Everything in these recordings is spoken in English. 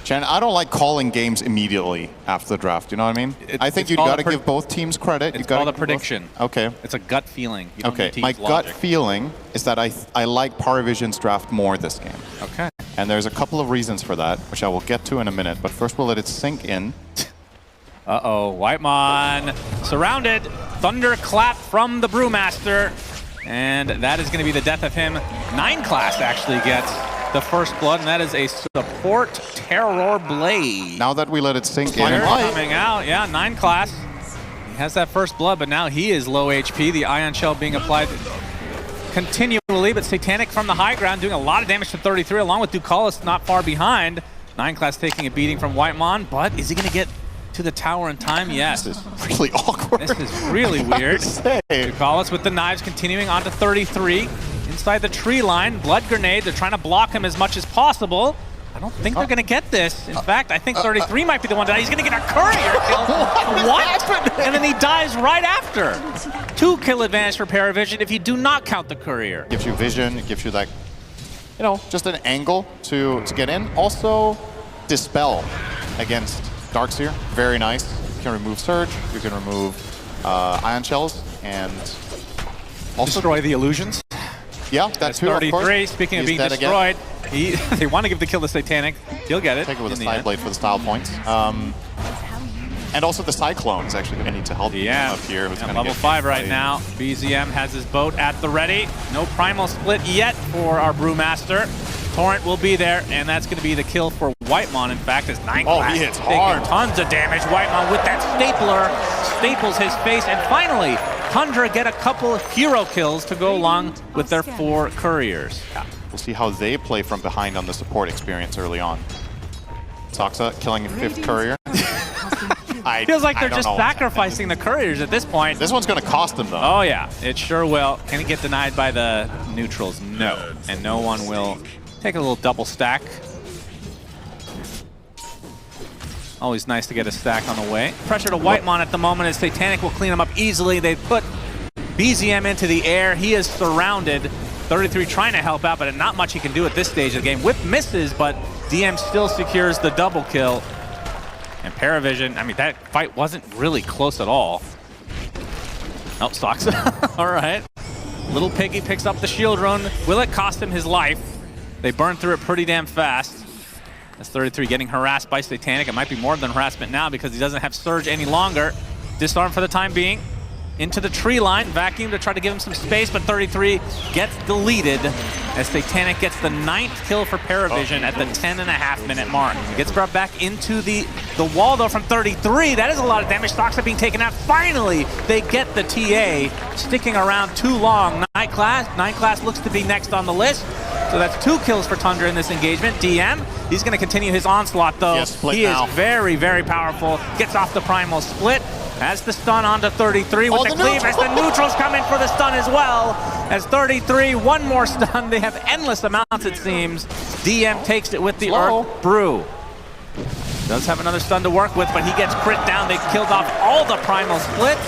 Chen, I don't like calling games immediately after the draft. You know what I mean? I think you got to give both teams credit. It's called a prediction. Okay. It's a gut feeling. You don't need My team's gut logic. feeling is that I like Parivision's draft more this game. Okay. And there's a couple of reasons for that, which I will get to in a minute. But first, we'll let it sink in. Uh-oh, Whitemon surrounded. Thunder clap from the Brewmaster. And that is going to be the death of him. 9 class actually gets the first blood, and that is a support Terror Blade. Now that we let it sink in. Coming out, yeah, 9 class. He has that first blood, but now he is low HP. The Ion Shell being applied continually, but Satanic from the high ground doing a lot of damage to 33, along with Ducalis not far behind. 9 class taking a beating from Whitemon, but is he going to get to the tower in time? Yes. This is really awkward. This is really weird. Ducalis with the knives continuing on to 33. Inside the tree line, blood grenade. They're trying to block him as much as possible. I don't think they're going to get this. In fact, I think 33 might be the one that he's going to get a courier kill. What? And then he dies right after. 2 kill advantage for Parivision if you do not count the courier. Gives you vision. It gives you like, you know, just an angle to get in. Also, dispel against Darkseer. Very nice. You can remove Surge. You can remove Ion Shells and also destroy the illusions. Yeah, that's 33. Speaking of being destroyed, they want to give the kill to Satanic. He'll get it. Take it with a side blade for the style points. And also the Cyclone is actually going to need to help him up here. Who's level 5 right now. BZM has his boat at the ready. No primal split yet for our Brewmaster. Torrent will be there, and that's going to be the kill for Whitemon. In fact, as 9 class he hits hard. Tons of damage. Whitemon with that stapler staples his face, and finally Tundra get a couple hero kills to go along with their 4 couriers. Yeah. We'll see how they play from behind on the support experience early on. Soxa killing a 5th courier. Feels like they're just sacrificing the couriers at this point. This one's going to cost them, though. Oh, yeah. It sure will. Can he get denied by the neutrals? No. And no one will take a little double stack. Always nice to get a stack on the way. Pressure to Whitemon at the moment as Satanic will clean him up easily. They put BZM into the air. He is surrounded. 33 trying to help out, but not much he can do at this stage of the game. Whip misses, but DM still secures the double kill. And Parivision, I mean, that fight wasn't really close at all. Oh, Soxa. All right. Little Piggy picks up the shield rune. Will it cost him his life? They burn through it pretty damn fast. That's 33 getting harassed by Satanic. It might be more than harassment now because he doesn't have Surge any longer. Disarm for the time being. Into the tree line. Vacuum to try to give him some space, but 33 gets deleted as Satanic gets the 9th kill for Parivision at the 10.5-minute mark. He gets brought back into the wall, though, from 33. That is a lot of damage. Stocks are being taken out. Finally, they get the TA. Sticking around too long. 9 class looks to be next on the list. So that's 2 kills for Tundra in this engagement. DM, he's going to continue his onslaught, though. He is very, very powerful. Gets off the primal split. Has the stun onto 33 with the cleave as the neutrals come in for the stun as well. As 33, one more stun. They have endless amounts, it seems. DM takes it with the Earth Brew. Does have another stun to work with, but he gets crit down. They killed off all the primal splits.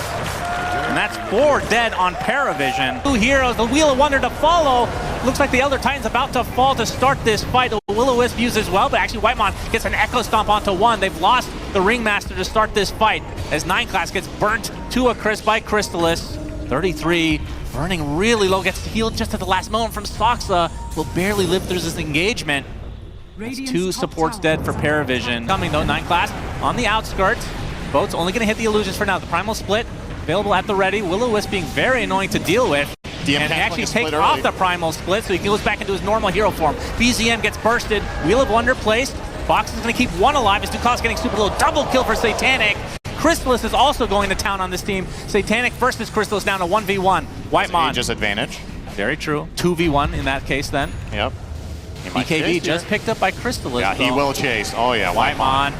And that's 4 dead on Parivision. 2 heroes, the Wheel of Wonder to follow. Looks like the Elder Titan's about to fall to start this fight. The Will-O-Wisp uses well, but actually Whitemon gets an Echo Stomp onto 1. They've lost the Ringmaster to start this fight as 9 class gets burnt to a crisp by Crystallis. 33 burning really low, gets healed just at the last moment from Soxa. Will barely live through this engagement. That's 2 supports dead for Parivision. Coming though, 9 class on the outskirts. Boat's only going to hit the illusions for now. The primal split available at the ready. Will-O-Wisp being very annoying to deal with. And he actually takes off the primal split, so he goes back into his normal hero form. BZM gets bursted. Wheel of Wonder placed. Fox is going to keep 1 alive as Ducalis getting super low. Double kill for Satanic. Crystallis is also going to town on this team. Satanic versus Crystallis down to 1v1. Whitemon. Aegis advantage. Very true. 2v1 in that case then. Yep. BKB just picked up by Crystallis. Yeah, he will chase. Oh yeah, Whitemon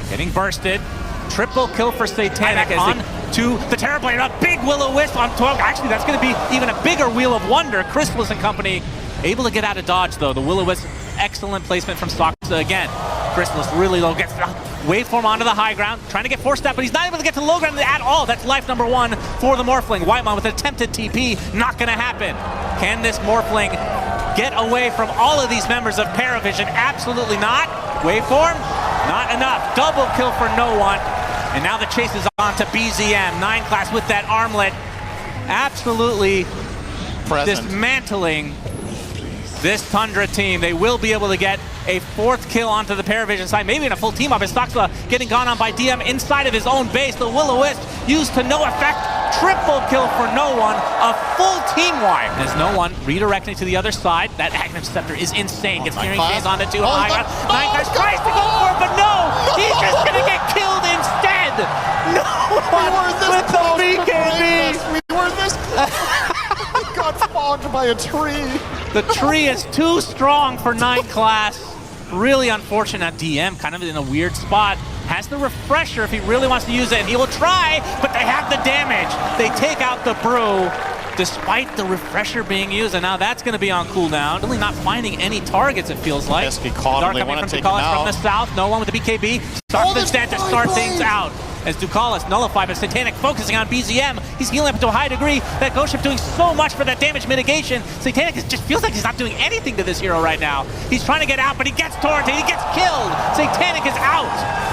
getting bursted. Triple kill for Satanic on to the Terror Blade. A big Will-O-Wisp on 12. Actually, that's going to be even a bigger Wheel of Wonder. Crystallis and company able to get out of dodge, though. The Will-O-Wisp, excellent placement from Soxa again. Crystallis really low, gets waveform onto the high ground, trying to get force step, but he's not able to get to low ground at all. That's life number 1 for the Morphling. Whitemon with an attempted TP, not going to happen. Can this Morphling get away from all of these members of Parivision? Absolutely not. Waveform, not enough. Double kill for no one. And now the chase is on to BZM. 9 class with that armlet. Absolutely dismantling this Tundra team. They will be able to get a 4th kill onto the Parivision side, maybe in a full team up. As Stoxa getting gone on by DM inside of his own base. The Will-O-Wisp used to no effect. Triple kill for no one. A full team wipe. There's no one redirecting to the other side. That Aghanim Scepter is insane. Gets Steering Phase onto 2 high ground. 9 class tries to go for it, but no! He's just gonna get killed instead! No one with the BKB! We were this We got fogged by a tree. The tree is too strong for 9 class. Really unfortunate. DM kind of in a weird spot. Has the refresher if he really wants to use it, and he will try, but they have the damage. They take out the brew despite the refresher being used, and now that's going to be on cooldown. Really not finding any targets, it feels like. Yes, he caught him. Dark coming from Ducalis from the south. No one with the BKB. Starts the stand to start things out. As Ducalis nullified, but Satanic focusing on BZM. He's healing up to a high degree. That Ghost Ship doing so much for that damage mitigation. Satanic just feels like he's not doing anything to this hero right now. He's trying to get out, but he gets torrented. He gets killed. Satanic is out.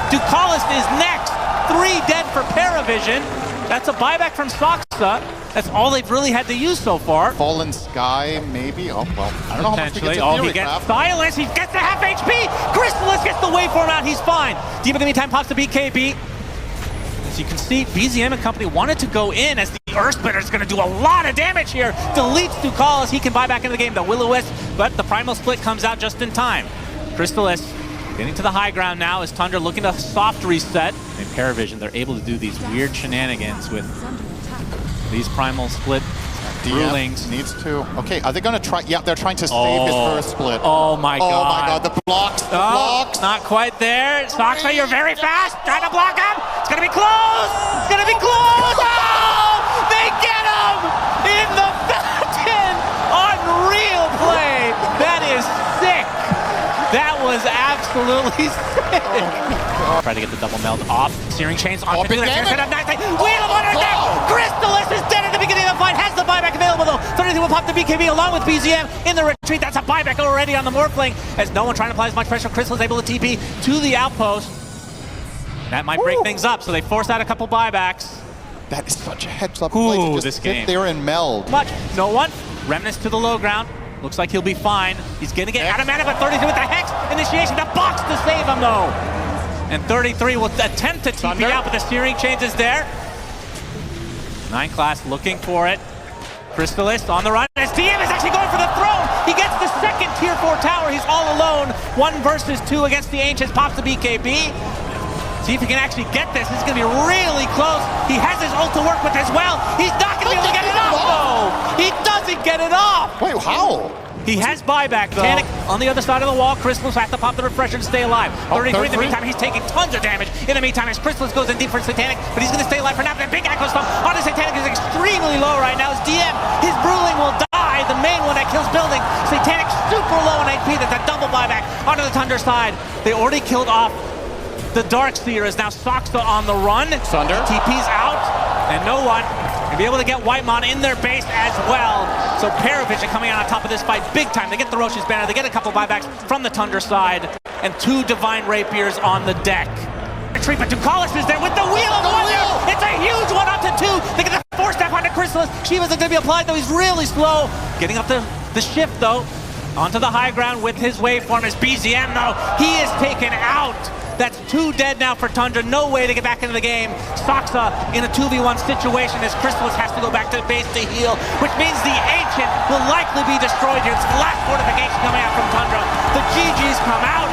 Ducalis is next. 3 dead for Parivision. That's a buyback from Stoxa. That's all they've really had to use so far. Fallen Sky, maybe. Oh, well, I don't know how much he gets he gets silence. He gets the half HP. Chrysalis gets the waveform out. He's fine. Deep in the meantime pops the BKB. As you can see, BZM and company wanted to go in as the Earthsplitter is going to do a lot of damage here. Deletes Ducalis. He can buy back into the game. The Will-O-Wisp, but the Primal Split comes out just in time. Chrysalis getting to the high ground now as Tundra looking to soft reset. In Parivision, they're able to do these weird shenanigans with these Primal Split rulings. Needs to. Okay, are they going to try? Yeah, they're trying to save his first split. Oh my god. Oh my god, the blocks. The blocks. Not quite there. Stoxa, you're very fast. Trying to block him. It's going to be close. It's going to be close. Oh! They get him in the fountain. Unreal play. That is sick. That was absolutely sick. Oh, try to get the double meld off. Searing chains on. Wheel of Wonder dead. Chrysalis is dead at the beginning of the fight. Has the buyback available though. 33 will pop the BKB along with BZM in the retreat. That's a buyback already on the Morphling. As no one trying to apply as much pressure. Chrysalis able to TP to the outpost. That might break things up, so they force out a couple buybacks. That is such a heads up play to just this game. sit there and meld. No one. Remnants to the low ground. Looks like he'll be fine. He's going to get out of mana, but 33 with the Hex initiation. The box to save him, though. And 33 will attempt to TP out, but the Steering Chains is there. 9 class looking for it. Chrysalis on the run. As DM is actually going for the throne. He gets the second tier 4 tower. He's all alone. 1 versus 2 against the Ancients. Pops the BKB. See if he can actually get this. This is going to be really close. He has his ult to work with as well. He's not going to be able to get it off, though. He doesn't get it off. Wait, how? He has buyback, though. Satanic on the other side of the wall. Chrysalis has to pop the refresher to stay alive. 33 in the meantime, he's taking tons of damage. In the meantime, as Chrysalis goes in deep for Satanic, but he's going to stay alive for now. That big echo stomp on Satanic is extremely low right now. His DM, his Bruling will die. The main one that kills building. Satanic super low in HP. That's a double buyback onto the Tundra side. They already killed off the Darkseer. Is now Stoxa on the run. Thunder. TP's out, and no one can be able to get Whitemon in their base as well. So Parivision coming out on top of this fight big time. They get the Rosh's banner, they get a couple buybacks from the Tundra side, and 2 Divine Rapiers on the deck. Retreat, but Ducalis is there with the Wheel of Wonder! It's a huge one up to 2! They get the 4-step onto Chrysalis. Shiva's going to be applied, though he's really slow. Getting up the shift, though. Onto the high ground with his waveform as BZM, though. He is taken out. That's 2 dead now for Tundra. No way to get back into the game. Stoxa in a 2v1 situation as Chrysalis has to go back to base to heal, which means the Ancient will likely be destroyed here. It's the last fortification coming out from Tundra. The GGs come out.